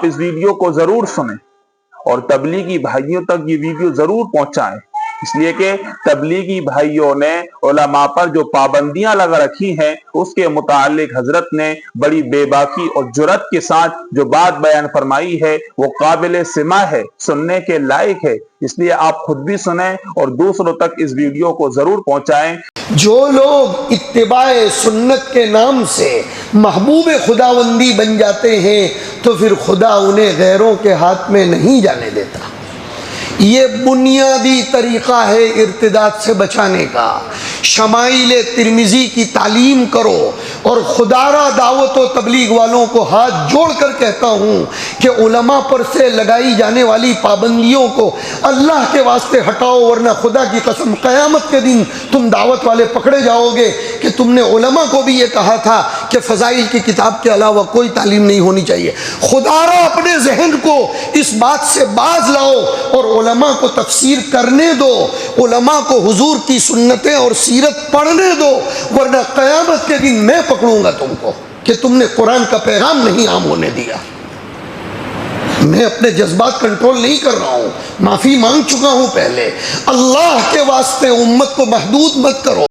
आप इस वीडियो को जरूर सुनें और तबलीगी भाइयों तक ये वीडियो जरूर पहुंचाएं, इसलिए कि तबलीगी भाइयों ने उलमा पर जो पाबंदियां लगा रखी हैं उसके मुतालिक हजरत ने बड़ी बेबाकी और जुर्रत के साथ जो बात बयान फरमाई है वो काबिल सिमा है, सुनने के लायक है। इसलिए आप खुद भी सुने और दूसरों तक इस वीडियो को जरूर पहुंचाएं। जो लोग इत्तिबाए सुन्नत के नाम से महबूब खुदावंदी बन जाते हैं तो फिर खुदा उन्हें गैरों के हाथ में नहीं जाने देता। ये बुनियादी तरीक़ा है इर्तिदाद से बचाने का। शमाइल तिर्मिज़ी की तालीम करो और खुदारा दावत व तबलीग वालों को हाथ जोड़ कर कहता हूँ कि उलमा पर से लगाई जाने वाली पाबंदियों को अल्लाह के वास्ते हटाओ, वरना खुदा की कसम क़यामत के दिन तुम दावत वाले पकड़े जाओगे कि तुमने उलमा को भी ये कहा था कि फ़ज़ाइल की किताब के अलावा कोई तालीम नहीं होनी चाहिए। खुदारा अपने जहन को इस बात से बाज लाओ और उलमा को तफसीर करने दो, उलमा को हुजूर की सुन्नतें और सीरत पढ़ने दो, वरना क़यामत के दिन मैं पकड़ूंगा तुमको कि तुमने कुरान का पैगाम नहीं आम होने दिया। मैं अपने जज्बात कंट्रोल नहीं कर रहा हूँ, माफ़ी मांग चुका हूँ पहले। अल्लाह के वास्ते उम्मत को महदूद मत करो।